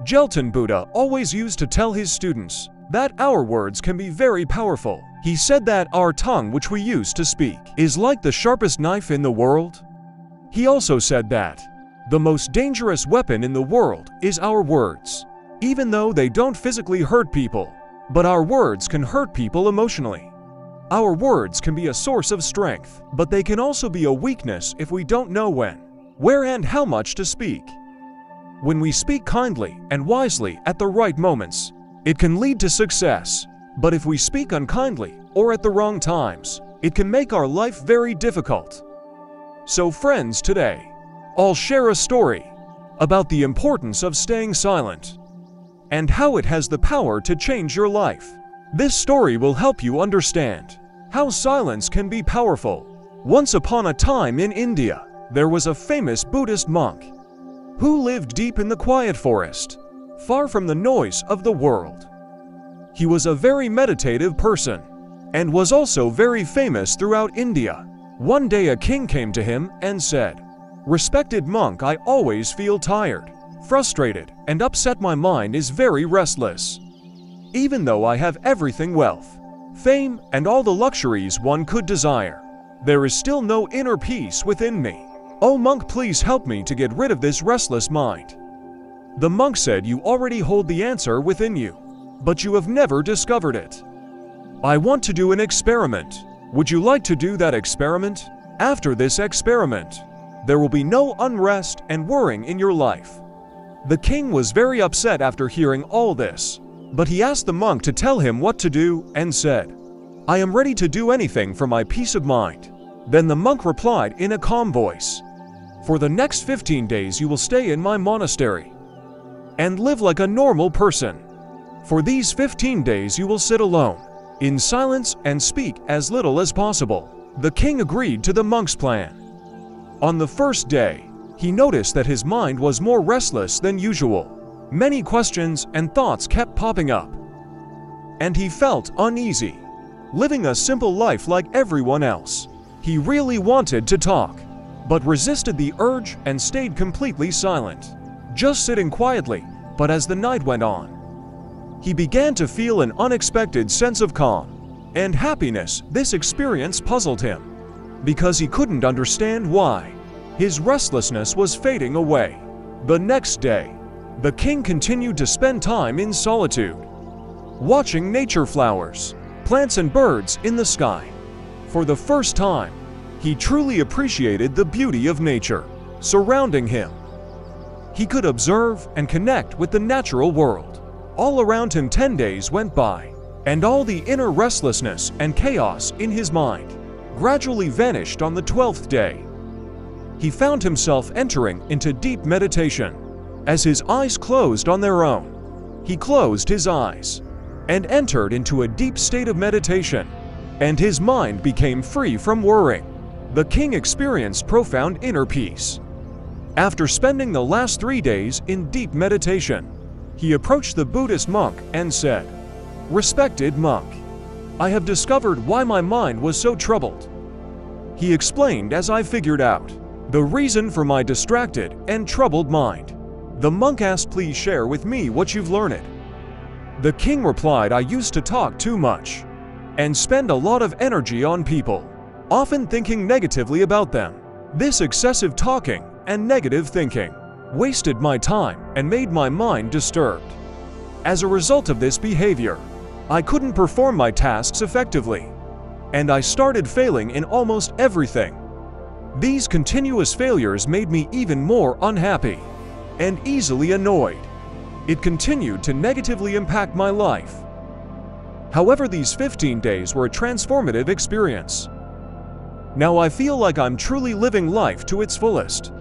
Gelton Buddha always used to tell his students that our words can be very powerful. He said that our tongue, which we use to speak, is like the sharpest knife in the world. He also said that the most dangerous weapon in the world is our words. Even though they don't physically hurt people, but our words can hurt people emotionally. Our words can be a source of strength, but they can also be a weakness if we don't know when, where, and how much to speak. When we speak kindly and wisely at the right moments, it can lead to success. But if we speak unkindly or at the wrong times, it can make our life very difficult. So friends, today, I'll share a story about the importance of staying silent and how it has the power to change your life. This story will help you understand how silence can be powerful. Once upon a time in India, there was a famous Buddhist monk who lived deep in the quiet forest, far from the noise of the world. He was a very meditative person and was also very famous throughout India. One day a king came to him and said, "Respected monk, I always feel tired, frustrated, and upset. My mind is very restless. Even though I have everything, wealth, fame, and all the luxuries one could desire, there is still no inner peace within me. Oh monk, please help me to get rid of this restless mind." The monk said, "You already hold the answer within you, but you have never discovered it. I want to do an experiment. Would you like to do that experiment? After this experiment, there will be no unrest and worrying in your life." The king was very upset after hearing all this, but he asked the monk to tell him what to do and said, "I am ready to do anything for my peace of mind." Then the monk replied in a calm voice, "For the next 15 days you will stay in my monastery and live like a normal person. For these 15 days you will sit alone, in silence, and speak as little as possible." The king agreed to the monk's plan. On the first day, he noticed that his mind was more restless than usual. Many questions and thoughts kept popping up, and he felt uneasy, living a simple life like everyone else. He really wanted to talk, but resisted the urge and stayed completely silent, just sitting quietly. But as the night went on, he began to feel an unexpected sense of calm and happiness. This experience puzzled him, because he couldn't understand why his restlessness was fading away. The next day, the king continued to spend time in solitude, watching nature, flowers, plants, and birds in the sky. For the first time, he truly appreciated the beauty of nature surrounding him. He could observe and connect with the natural world all around him. 10 days went by, and all the inner restlessness and chaos in his mind gradually vanished. On the 12th day, he found himself entering into deep meditation. As his eyes closed on their own, he closed his eyes and entered into a deep state of meditation, and his mind became free from worrying. The king experienced profound inner peace. After spending the last 3 days in deep meditation, he approached the Buddhist monk and said, "Respected monk, I have discovered why my mind was so troubled." He explained, "As I figured out the reason for my distracted and troubled mind." The monk asked, "Please share with me what you've learned." The king replied, "I used to talk too much and spend a lot of energy on people, often thinking negatively about them. This excessive talking and negative thinking wasted my time and made my mind disturbed. As a result of this behavior, I couldn't perform my tasks effectively, and I started failing in almost everything. These continuous failures made me even more unhappy and easily annoyed. It continued to negatively impact my life. However, these 15 days were a transformative experience. Now I feel like I'm truly living life to its fullest.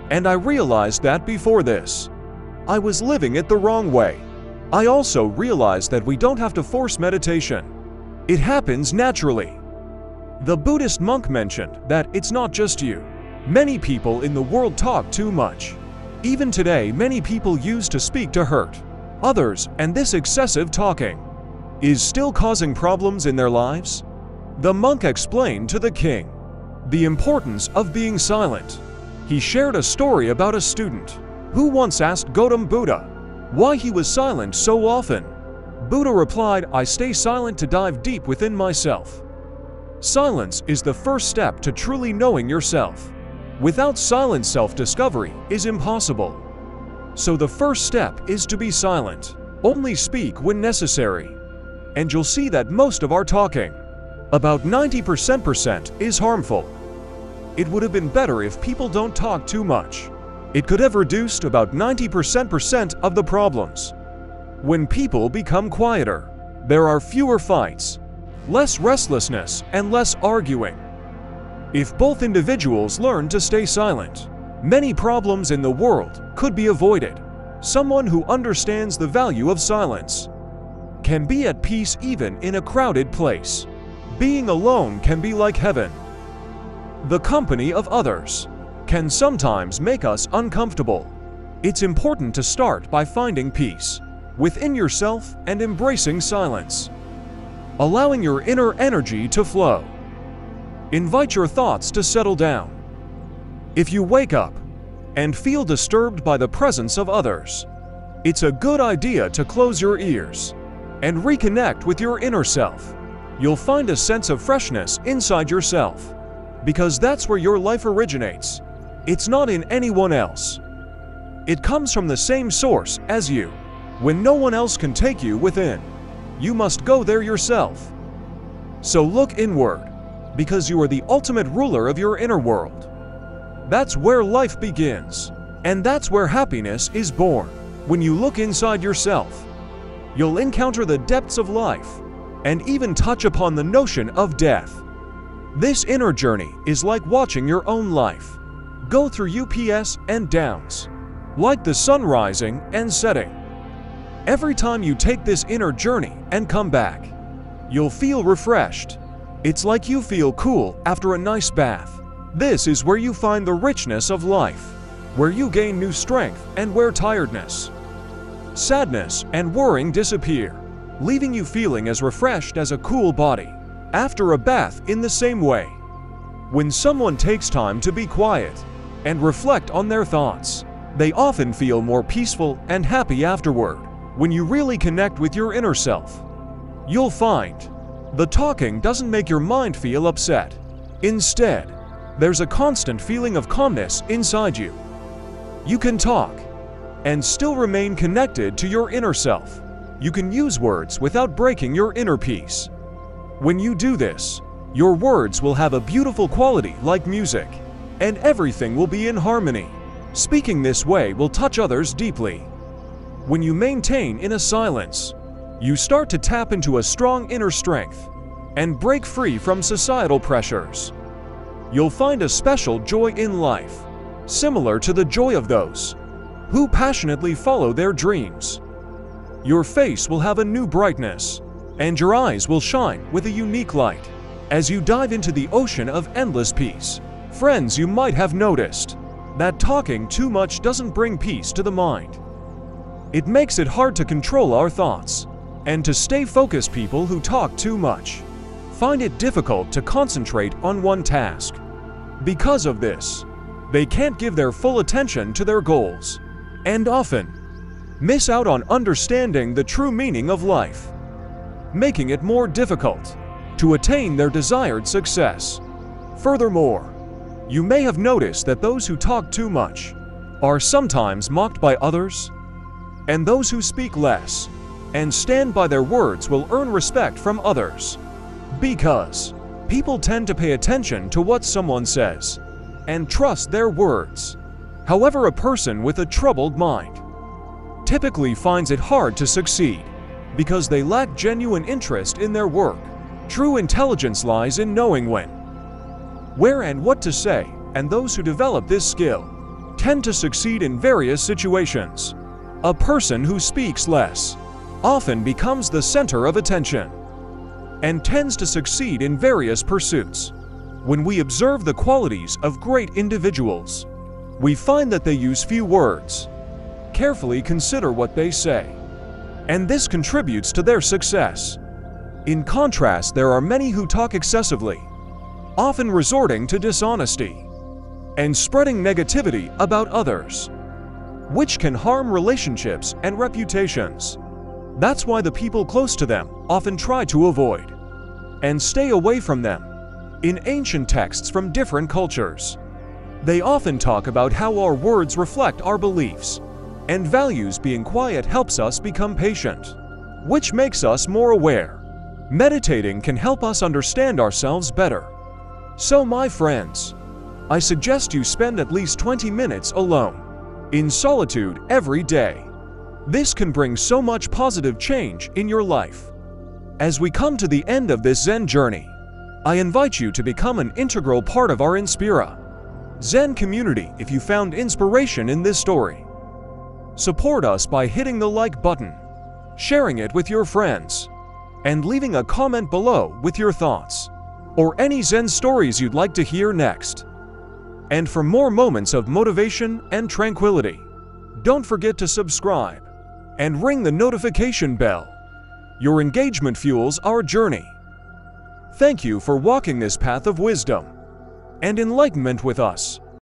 And I realized that before this, I was living it the wrong way." I also realized that we don't have to force meditation. It happens naturally. The Buddhist monk mentioned that it's not just you. Many people in the world talk too much. Even today, many people use to speak to hurt others, and this excessive talking is still causing problems in their lives. The monk explained to the king the importance of being silent. He shared a story about a student who once asked Gautam Buddha, why he was silent so often. Buddha replied, "I stay silent to dive deep within myself." Silence is the first step to truly knowing yourself. Without silence, self-discovery is impossible. So the first step is to be silent. Only speak when necessary. And you'll see that most of our talking, about 90% is harmful. It would have been better if people don't talk too much. It could have reduced about 90% of the problems. When people become quieter, there are fewer fights, less restlessness, and less arguing. If both individuals learn to stay silent, many problems in the world could be avoided. Someone who understands the value of silence can be at peace even in a crowded place. Being alone can be like heaven. The company of others can sometimes make us uncomfortable. It's important to start by finding peace within yourself and embracing silence, allowing your inner energy to flow. Invite your thoughts to settle down. If you wake up and feel disturbed by the presence of others, it's a good idea to close your ears and reconnect with your inner self. You'll find a sense of freshness inside yourself, because that's where your life originates. It's not in anyone else. It comes from the same source as you. When no one else can take you within, you must go there yourself. So look inward, because you are the ultimate ruler of your inner world. That's where life begins, and that's where happiness is born. When you look inside yourself, you'll encounter the depths of life and even touch upon the notion of death. This inner journey is like watching your own life go through ups and downs, like the sun rising and setting. Every time you take this inner journey and come back, you'll feel refreshed. It's like you feel cool after a nice bath. This is where you find the richness of life, where you gain new strength and where tiredness, sadness, and worrying disappear, leaving you feeling as refreshed as a cool body after a bath. In the same way, when someone takes time to be quiet and reflect on their thoughts, they often feel more peaceful and happy afterward. When you really connect with your inner self, you'll find the talking doesn't make your mind feel upset. Instead, there's a constant feeling of calmness inside you. You can talk and still remain connected to your inner self. You can use words without breaking your inner peace. When you do this, your words will have a beautiful quality like music, and everything will be in harmony. Speaking this way will touch others deeply. When you maintain in a silence, you start to tap into a strong inner strength and break free from societal pressures. You'll find a special joy in life, similar to the joy of those who passionately follow their dreams. Your face will have a new brightness, and your eyes will shine with a unique light as you dive into the ocean of endless peace. Friends, you might have noticed that talking too much doesn't bring peace to the mind. It makes it hard to control our thoughts and to stay focused. People who talk too much find it difficult to concentrate on one task. Because of this, they can't give their full attention to their goals and often miss out on understanding the true meaning of life, making it more difficult to attain their desired success. Furthermore, you may have noticed that those who talk too much are sometimes mocked by others, and those who speak less and stand by their words will earn respect from others, because people tend to pay attention to what someone says and trust their words. However, a person with a troubled mind typically finds it hard to succeed because they lack genuine interest in their work. True intelligence lies in knowing when, where, and what to say, and those who develop this skill tend to succeed in various situations. A person who speaks less often becomes the center of attention and tends to succeed in various pursuits. When we observe the qualities of great individuals, we find that they use few words, carefully consider what they say, and this contributes to their success. In contrast, there are many who talk excessively, often resorting to dishonesty and spreading negativity about others. which can harm relationships and reputations. That's why the people close to them often try to avoid and stay away from them. In ancient texts from different cultures, they often talk about how our words reflect our beliefs and values. Being quiet helps us become patient, which makes us more aware. Meditating can help us understand ourselves better. So my friends, I suggest you spend at least 20 minutes alone, in solitude every day. This can bring so much positive change in your life. As we come to the end of this Zen journey, I invite you to become an integral part of our InspiraZen community. If you found inspiration in this story, support us by hitting the like button, sharing it with your friends, and leaving a comment below with your thoughts or any Zen stories you'd like to hear next. And for more moments of motivation and tranquility, don't forget to subscribe and ring the notification bell. Your engagement fuels our journey. Thank you for walking this path of wisdom and enlightenment with us.